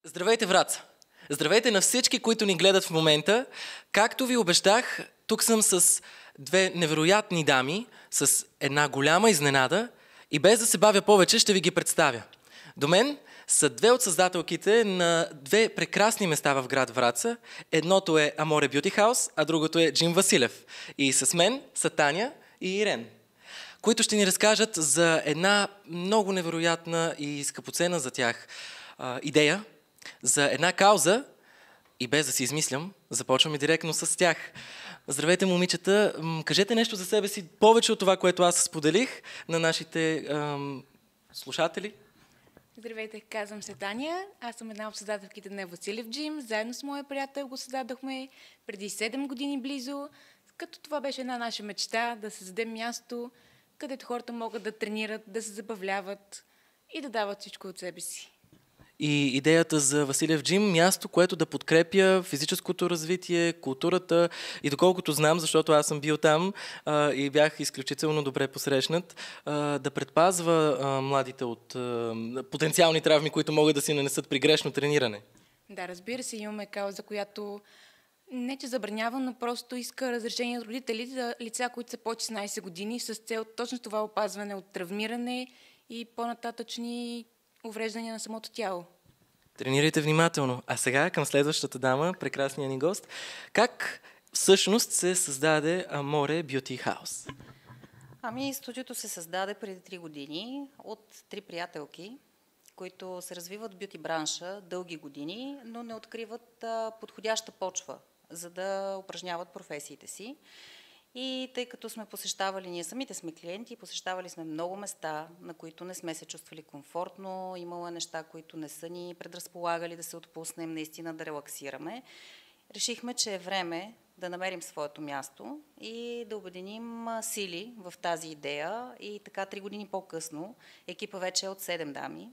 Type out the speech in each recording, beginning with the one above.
Здравейте, Враца! Здравейте на всички, които ни гледат в момента. Както ви обещах, тук съм с две невероятни дами, с една голяма изненада и без да се бавя повече ще ви ги представя. До мен са две от създателките на две прекрасни места в град Враца. Едното е Аморе Бюти Хаус, а другото е Джим Василев. И с мен са Таня и Ирен, които ще ни разкажат за една много невероятна и скъпоценна за тях идея, за една кауза и без да си измислям, започваме директно с тях. Здравейте, момичета! Кажете нещо за себе си, повече от това, което аз споделих на нашите слушатели. Здравейте, казвам се Таня. Аз съм една от създателките на Василев Джим. Заедно с моя приятел го създадохме преди 7 години близо, като това беше една наша мечта да създадем място, където хората могат да тренират, да се забавляват и да дават всичко от себе си. И идеята за Василев Джим, място, което да подкрепя физическото развитие, културата и доколкото знам, защото аз съм бил там и бях изключително добре посрещнат, да предпазва младите от потенциални травми, които могат да си нанесат при грешно трениране. Да, разбира се, имаме кауза, която не че забранява, но просто иска разрешение от родители за лица, които са под 16 години, с цел точно това опазване от травмиране и по-нататъчни увреждания на самото тяло. Тренирайте внимателно. А сега към следващата дама, прекрасния ни гост. Как всъщност се създаде Аморе Бюти Хаус? Студиото се създаде преди 3 години от 3 приятелки, които се развиват в бюти бранша дълги години, но не откриват подходяща почва, за да упражняват професиите си. И тъй като сме посещавали, ние самите сме клиенти, посещавали сме много места, на които не сме се чувствали комфортно, имало неща, които не са ни предразполагали да се отпуснем, наистина да релаксираме. Решихме, че е време да намерим своето място и да обединим сили в тази идея. И така 3 години по-късно екипа вече е от 7 дами.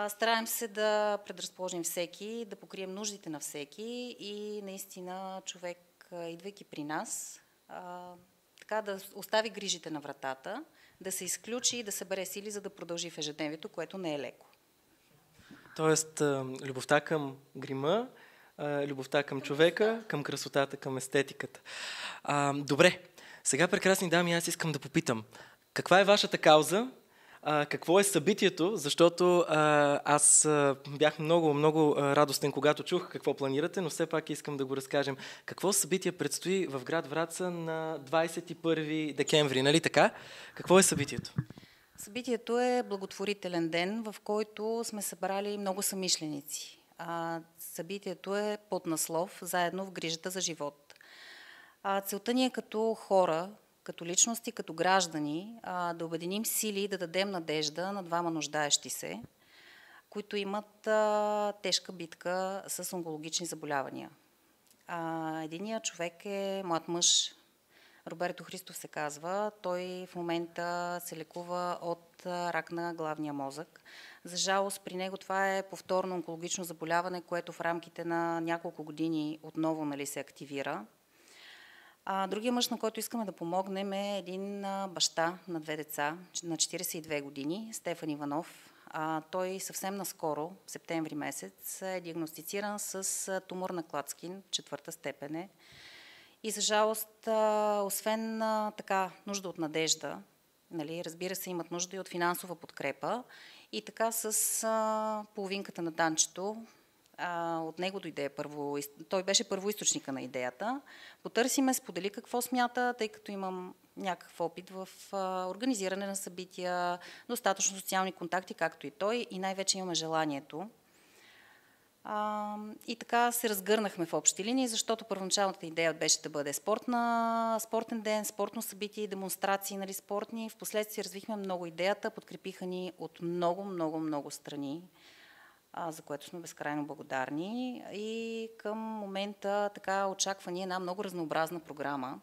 Стараем се да предразположим всеки, да покрием нуждите на всеки и наистина човек, идвайки при нас, така да остави грижите на вратата, да се изключи и да събере сили, за да продължи в ежедневието, което не е леко. Тоест, любовта към грима, любовта към човека, към красотата, към естетиката. Добре, сега, прекрасни дами, аз искам да попитам. Каква е вашата кауза? Какво е събитието? Защото аз бях много радостен, когато чух какво планирате, но все пак искам да го разкажем. Какво събитие предстои в град Враца на 21 декември, нали така? Какво е събитието? Събитието е благотворителен ден, в който сме събрали много съмишленици. Събитието е под наслов "Заедно в грижата за живот". Целта ни е като хора, като личности, като граждани, да обединим сили и да дадем надежда на 2 нуждаещи се, които имат тежка битка с онкологични заболявания. Единият човек е млад мъж, Роберто Христов се казва. Той в момента се лекува от рак на главния мозък. За жалост при него това е повторно онкологично заболяване, което в рамките на няколко години отново се активира. Другия мъж, на който искаме да помогнем, е един баща на 2 деца, на 42 години, Стефан Иванов. Той съвсем наскоро, в септември месец, е диагностициран с тумор на Клацкин, 4-та степен. И за жалост, освен нужда от надежда, разбира се, имат нужда и от финансова подкрепа. И така с половинката на Данчето, от него дойде той беше първоизточника на идеята. Потърсиме, сподели какво смята, тъй като имам някакъв опит в организиране на събития, достатъчно социални контакти, както и той, и най-вече имаме желанието. И така се разгърнахме в общи линии, защото първоначалната идея беше да бъде спортен ден, спортно събитие и демонстрации спортни. Впоследствие развихме много идеята, подкрепиха ни от много страни, за което сме безкрайно благодарни. И към момента очаква ни една много разнообразна програма.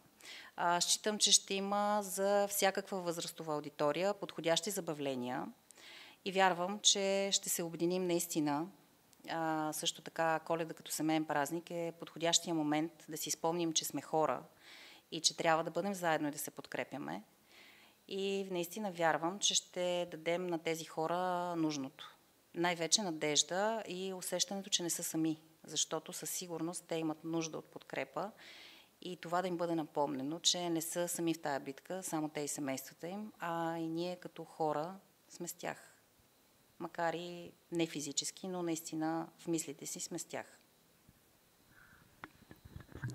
Считам, че ще има за всякаква възрастова аудитория подходящи забавления и вярвам, че ще се обединим наистина. Също така Коледа като семейен празник е подходящия момент да си спомним, че сме хора и че трябва да бъдем заедно и да се подкрепяме. И наистина вярвам, че ще дадем на тези хора нужното. най-вече надежда и усещането, че не са сами, защото със сигурност те имат нужда от подкрепа и това да им бъде напомнено, че не са сами в тая битка, само те и семействата им, а и ние като хора сме с тях. Макар и не физически, но наистина в мислите си сме с тях.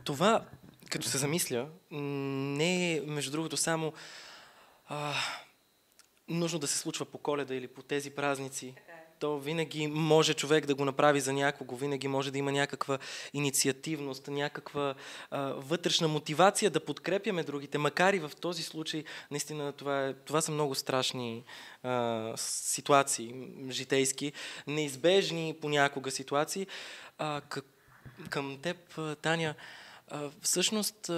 Това, като се замисля, не е, между другото, само нужно да се случва по Коледа или по тези празници. То винаги може човек да го направи за някого, винаги може да има някаква инициативност, някаква вътрешна мотивация да подкрепяме другите, макар и в този случай, наистина това са много страшни ситуации, житейски, неизбежни понякога ситуации. Към теб, Таня, всъщност,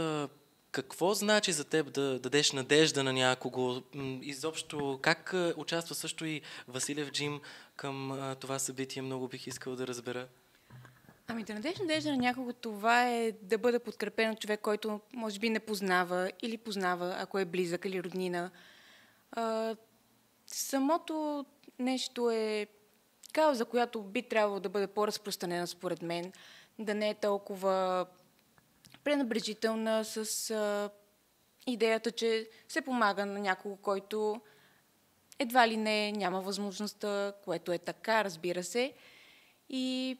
какво значи за теб да дадеш надежда на някого? Изобщо, как участва също и Василев Джим към това събитие? Много бих искал да разбера. Ами да дадеш надежда на някого, това е да бъде подкрепен от човек, който може би не познава или познава, ако е близък или роднина. Самото нещо е кауза, която би трябвало да бъде по-разпространена според мен, да не е толкова пренебрежителна с идеята, че се помага на някого, който едва ли няма възможността, което е така, разбира се. И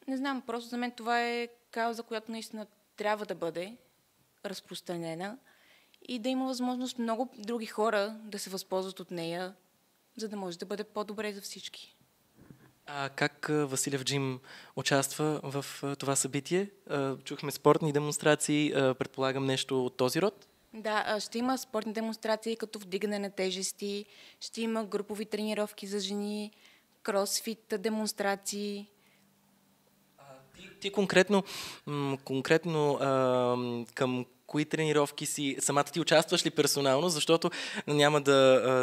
не знам, просто за мен това е кауза, която наистина трябва да бъде разпространена и да има възможност много други хора да се възползват от нея, за да може да бъде по-добре за всички. А как Василев Джим участва в това събитие? Чухме спортни демонстрации, предполагам нещо от този род? Да, ще има спортни демонстрации като вдигане на тежести, ще има групови тренировки за жени, кросфит демонстрации. Ти конкретно към кои тренировки си, самата ти участваш ли персонално, защото няма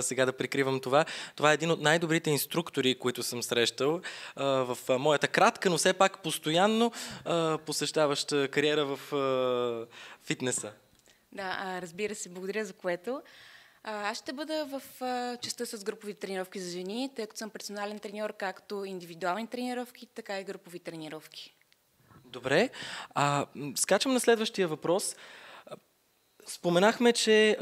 сега да прикривам това. Това е един от най-добрите инструктори, които съм срещал в моята кратка, но все пак постоянно посещаваща кариера в фитнеса. Да, разбира се, благодаря за което. Аз ще бъда в частта с групови тренировки за жени, тъй като съм персонален треньор, както индивидуални тренировки, така и групови тренировки. Добре. Скачам на следващия въпрос. Споменахме, че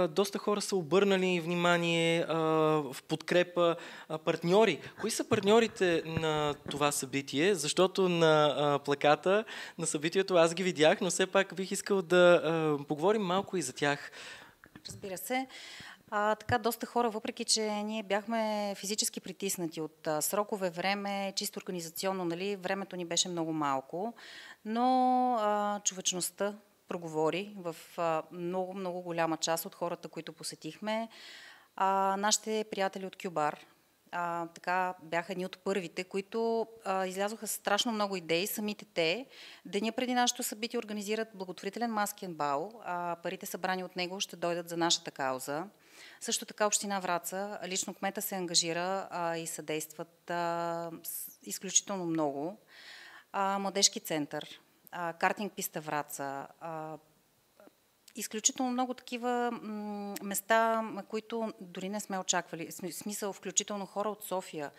доста хора са обърнали внимание в подкрепа партньори. Кои са партньорите на това събитие? Защото на плаката на събитието аз ги видях, но все пак бих искал да поговорим малко и за тях. Разбира се. Така, доста хора, въпреки че ние бяхме физически притиснати от срокове, време, чисто организационно, нали, времето ни беше много малко, но човечността проговори в много голяма част от хората, които посетихме. Нашите приятели от Кюбар така бяха едни от първите, които излязоха страшно много идеи. Самите те, деня преди нашето събитие, организират благотворителен маскен бал. Парите събрани от него ще дойдат за нашата кауза. Също така Община Враца, лично кмета се ангажира и съдействат изключително много. Младежки център, картинг писта Враца, изключително много такива места, които дори не сме очаквали. В смисъл, включително хора от София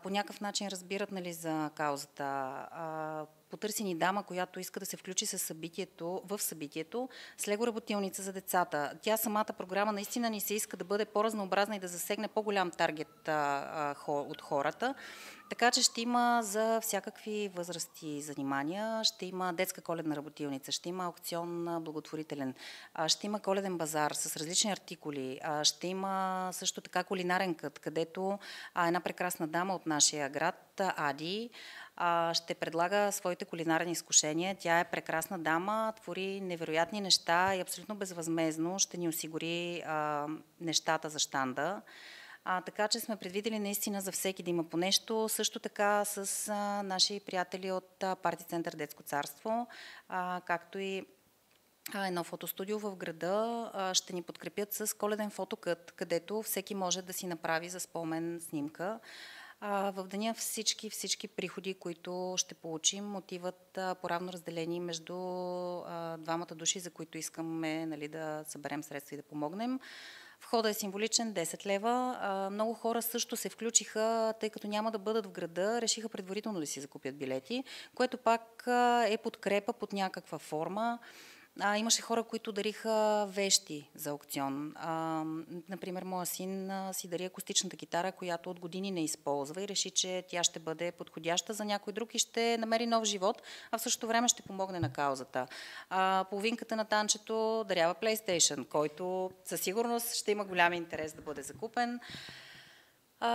по някакъв начин разбират, нали, за каузата. Потърсени дама, която иска да се включи в събитието с лего работилница за децата. Тя самата програма наистина ни се иска да бъде по-разнообразна и да засегне по-голям таргет от хората. Така че ще има за всякакви възрасти занимания, ще има детска коледна работилница, ще има аукцион благотворителен, ще има коледен базар с различни артикули, ще има също така кулинарен кът, където една прекрасна дама от нашия град, Ади, ще предлага своите кулинарни изкушения. Тя е прекрасна дама, твори невероятни неща и абсолютно безвъзмездно ще ни осигури нещата за щанда. Така че сме предвидели наистина за всеки да има по нещо. Също така с наши приятели от Парти център Детско царство, както и едно фотостудио в града ще ни подкрепят с коледен фотокът, където всеки може да си направи за спомен снимка. В деня всички приходи, които ще получим, отиват по-равно разделени между двамата души, за които искаме, нали, да съберем средства и да помогнем. Входът е символичен, 10 лева. Много хора също се включиха, тъй като няма да бъдат в града, решиха предварително да си закупят билети, което пак е подкрепа под някаква форма. Имаше хора, които дариха вещи за аукцион. Например, моя син си дари акустичната китара, която от години не използва и реши, че тя ще бъде подходяща за някой друг и ще намери нов живот, а в същото време ще помогне на каузата. Половинката на Танчето дарява PlayStation, който със сигурност ще има голям интерес да бъде закупен.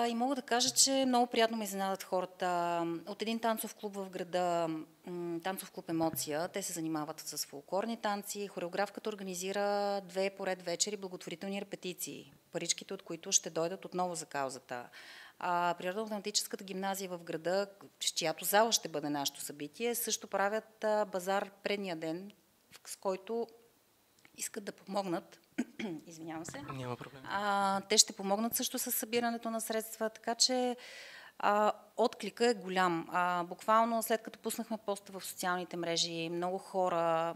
И мога да кажа, че много приятно ме изненадат хората от един танцов клуб в града, танцов клуб Емоция. Те се занимават с фолклорни танци. Хореографката организира 2 поред вечери благотворителни репетиции, паричките от които ще дойдат отново за каузата. Природно-математическата гимназия в града, с чиято зала ще бъде нашето събитие, също правят базар предния ден, с който искат да помогнат. Извинявам се. Няма проблем. Те ще помогнат също с събирането на средства, така че отклика е голям. Буквално след като пуснахме поста в социалните мрежи, много хора,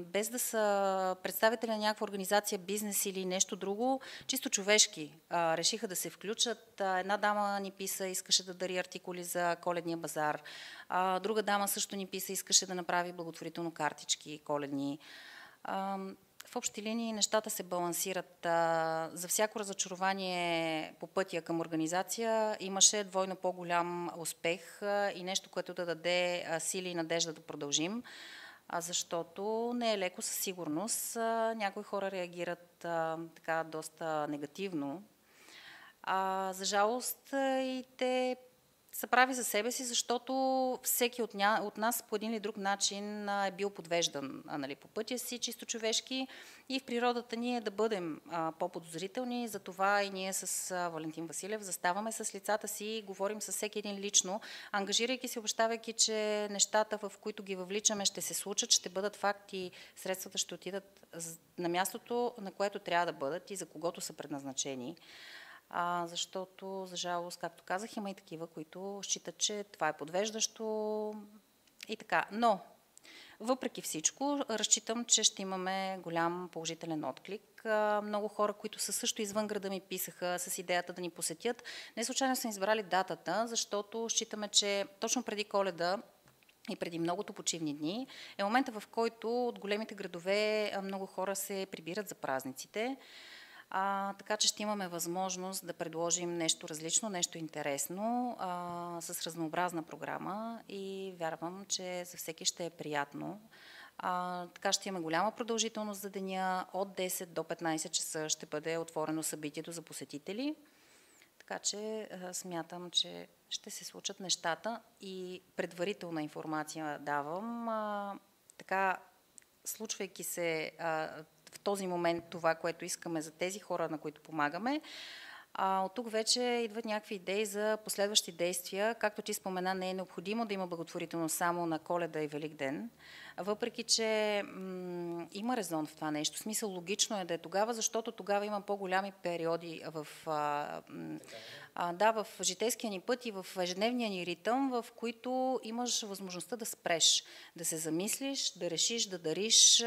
без да са представители на някаква организация, бизнес или нещо друго, чисто човешки, решиха да се включат. Една дама ни писа, искаше да дари артикули за коледния базар. Друга дама също ни писа, искаше да направи благотворително картички коледни. В общи линии нещата се балансират. За всяко разочарование по пътя към организация имаше двойно по-голям успех и нещо, което да даде сили и надежда да продължим, защото не е леко със сигурност. Някои хора реагират така доста негативно. За жалост и те са прави за себе си, защото всеки от нас по един или друг начин е бил подвеждан по пътя си, чисто човешки, и в природата ни е да бъдем по-подозрителни. Затова и ние с Валентин Василев заставаме с лицата си, говорим с всеки един лично, ангажирайки се, обещавайки, че нещата, в които ги въвличаме, ще се случат, ще бъдат факт и средствата ще отидат на мястото, на което трябва да бъдат и за когото са предназначени. Защото, за жалост, както казах, има и такива, които считат, че това е подвеждащо и така. Но, въпреки всичко, разчитам, че ще имаме голям положителен отклик. Много хора, които са също извън града, ми писаха с идеята да ни посетят. Не случайно са избрали датата, защото считаме, че точно преди Коледа и преди многото почивни дни е момента, в който от големите градове много хора се прибират за празниците. Така че ще имаме възможност да предложим нещо различно, нещо интересно, с разнообразна програма и вярвам, че за всеки ще е приятно. Така ще имаме голяма продължителност за деня. От 10 до 15 часа ще бъде отворено събитието за посетители. Така че смятам, че ще се случат нещата и предварителна информация давам. Така, случвайки се в този момент това, което искаме за тези хора, на които помагаме. От тук вече идват някакви идеи за последващи действия. Както ти спомена, не е необходимо да има благотворителност само на Коледа и Великден, въпреки че има резон в това нещо. В смисъл, логично е да е тогава, защото тогава има по-голями периоди в житейския ни път и в ежедневния ни ритъм, в които имаш възможността да спреш, да се замислиш, да решиш, да дариш,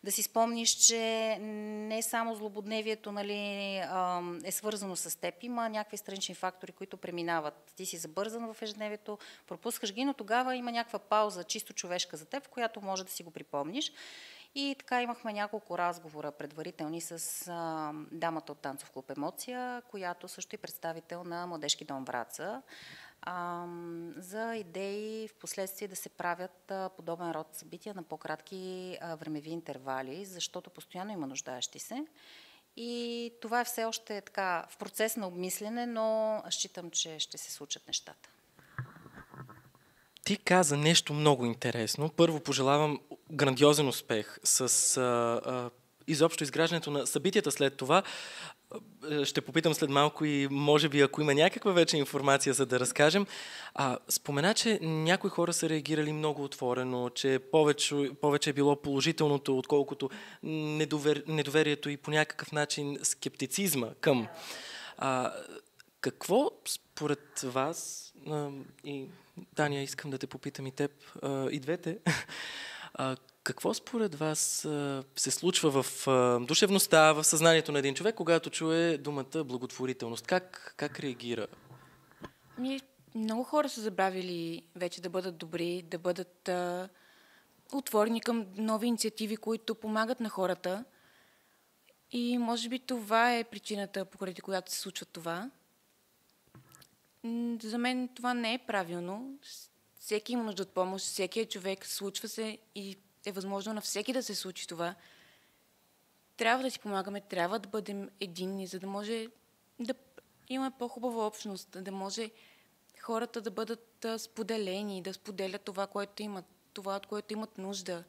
да си спомниш, че не само злободневието е свързано с теб, има някакви странични фактори, които преминават. Ти си забързан в ежедневието, пропускаш ги, но тогава има някаква пауза, чисто човешка за теб, в която може да си го припомниш. И така имахме няколко разговора предварителни с дамата от танцов клуб Емоция, която също е представител на Младежки дом Враца, за идеи в последствие да се правят подобен род събития на по-кратки времеви интервали, защото постоянно има нуждаещи се. И това е все още така в процес на обмислене, но считам, че ще се случат нещата. Ти каза нещо много интересно. Първо пожелавам грандиозен успех с изобщо изграждането на събитията след това. Ще попитам след малко и може би ако има някаква вече информация, за да разкажем. Спомена, че някои хора са реагирали много отворено, че повече е било положителното, отколкото недоверието и по някакъв начин скептицизма към. Какво според вас, и Таня, искам да те попитам и теб, и двете, Какво според вас се случва в душевността, в съзнанието на един човек, когато чуе думата благотворителност? Как реагира? Много хора са забравили вече да бъдат добри, да бъдат отворени към нови инициативи, които помагат на хората. И може би това е причината, поради която се случва това. За мен това не е правилно. Всеки има нужда от помощ, всеки е човек, случва се и е възможно на всеки да се случи това. Трябва да си помагаме, трябва да бъдем единни, за да може да имаме по-хубава общност, да може хората да бъдат споделени, да споделят това, което имат, това, от което имат нужда.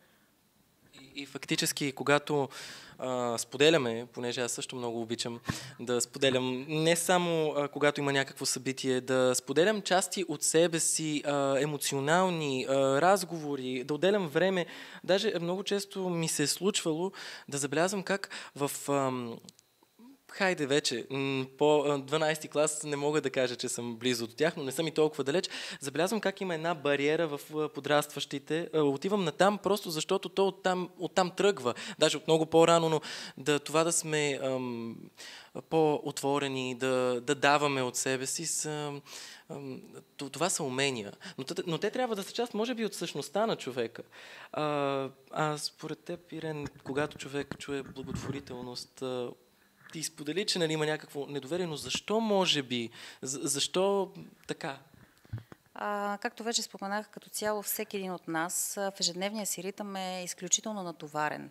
И фактически, когато споделяме, понеже аз също много обичам да споделям, не само когато има някакво събитие, да споделям части от себе си, емоционални разговори, да отделям време. Даже много често ми се е случвало да забелязвам как в... Хайде вече, по 12-ти клас не мога да кажа, че съм близо до тях, но не съм и толкова далеч. Забелязвам как има една бариера в подрастващите. Отивам натам, просто защото то оттам тръгва. Даже от много по-рано, но това да сме по-отворени, да даваме от себе си, това са умения. Но те трябва да са част, може би, от същността на човека. Според теб, Ирен, когато човек чуе благотворителност, ти сподели, че има някакво недоверие, но защо може би? Защо така? Както вече споменах, като цяло всеки един от нас в ежедневния си ритъм е изключително натоварен.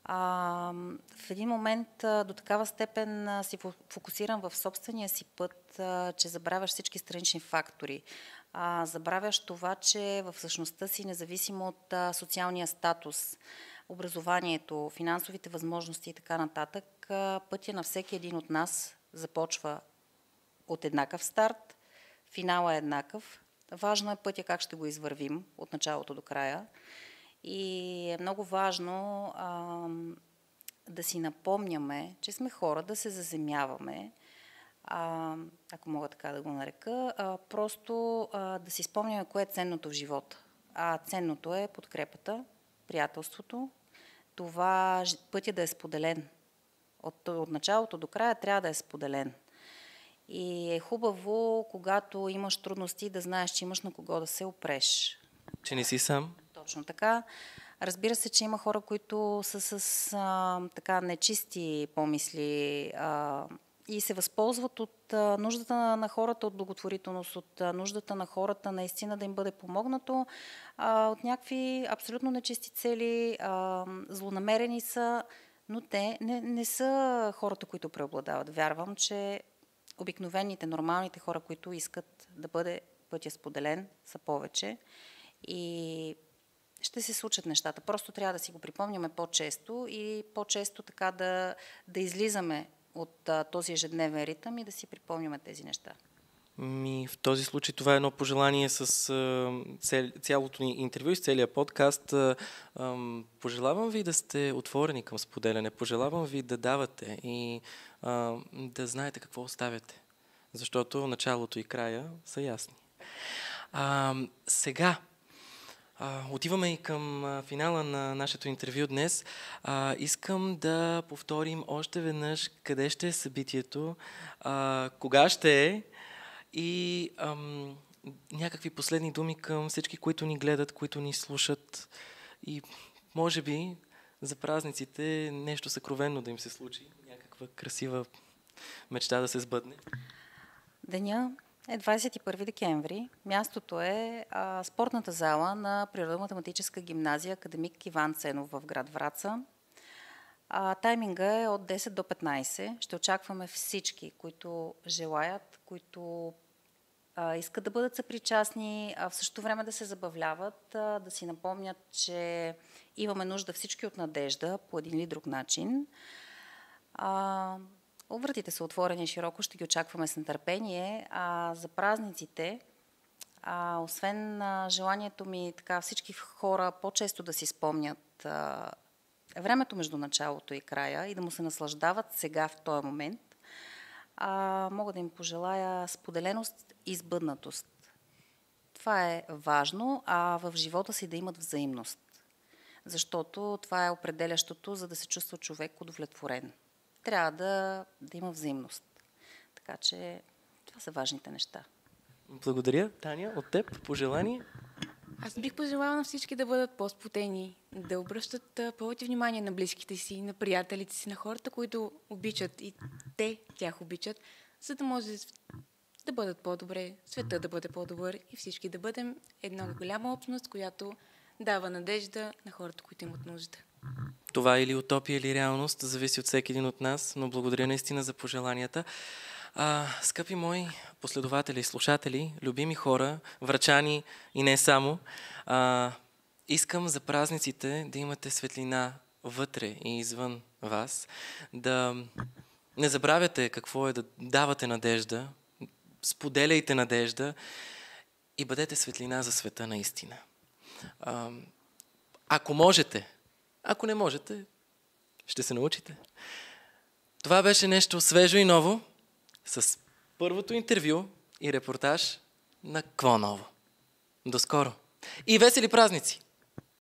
В един момент до такава степен си фокусиран в собствения си път, че забравяш всички странични фактори. Забравяш това, че в същността си, независимо от социалния статус, образованието, финансовите възможности и така нататък, пътя на всеки един от нас започва от еднакъв старт, финала е еднакъв. Важно е пътя как ще го извървим от началото до края. И е много важно да си напомняме, че сме хора, да се заземяваме, ако мога така да го нарека, просто да си спомняме кое е ценното в живота. Ценното е подкрепата, приятелството, това пътя да е споделен. От началото до края трябва да е споделен. И е хубаво, когато имаш трудности, да знаеш, че имаш на кого да се опреш. Че не си сам? Точно така. Разбира се, че има хора, които са с така нечисти помисли и се възползват от нуждата на хората от благотворителност, от нуждата на хората наистина да им бъде помогнато, от някакви абсолютно нечисти цели, злонамерени са, но те не са хората, които преобладават. Вярвам, че обикновените, нормалните хора, които искат да бъде пътя споделен, са повече и ще се случат нещата. Просто трябва да си го припомняме по-често и по-често така да излизаме от този ежедневен ритъм и да си припомняме тези неща. В този случай това е едно пожелание с цялото ни интервю и с целия подкаст. Пожелавам ви да сте отворени към споделяне. Pожелавам ви да давате и да знаете какво оставяте. Защото началото и края са ясни. Сега отиваме и към финала на нашето интервю днес. Искам да повторим още веднъж къде ще е събитието, кога ще е и някакви последни думи към всички, които ни гледат, които ни слушат и може би за празниците нещо съкровенно да им се случи, някаква красива мечта да се сбъдне. Деня е 21 декември. Мястото е спортната зала на Природно-математическа гимназия Академик Иван Ценов в град Враца. Тайминга е от 10 до 15. Ще очакваме всички, които желаят, които искат да бъдат съпричастни, в същото време да се забавляват, да си напомнят, че имаме нужда всички от надежда по един или друг начин. Вратите са отворени широко, ще ги очакваме с нетърпение. За празниците, освен желанието ми така всички хора по-често да си спомнят времето между началото и края и да му се наслаждават сега в този момент, мога да им пожелая споделеност и сбъднатост. Това е важно, в живота си да имат взаимност. защото това е определящото, за да се чувства човек удовлетворен. Трябва да има взаимност. Така че това са важните неща. Благодаря. Таня, от теб пожелание? Аз бих пожелала на всички да бъдат по-сплотени, да обръщат повече внимание на близките си, на приятелите си, на хората, които обичат и те тях обичат, за да може да бъдат по-добре, света да бъде по-добър и всички да бъдем една голяма общност, която дава надежда на хората, които имат нужда. Това или утопия, или реалност, зависи от всеки един от нас, но благодаря наистина за пожеланията. Скъпи мои последователи, слушатели, любими хора, врачани и не само, искам за празниците да имате светлина вътре и извън вас, да не забравяте какво е да давате надежда, споделяйте надежда и бъдете светлина за света наистина. Ако можете, ако не можете, ще се научите. Това беше нещо свежо и ново с първото интервю и репортаж на Кво Ново. До скоро! И весели празници!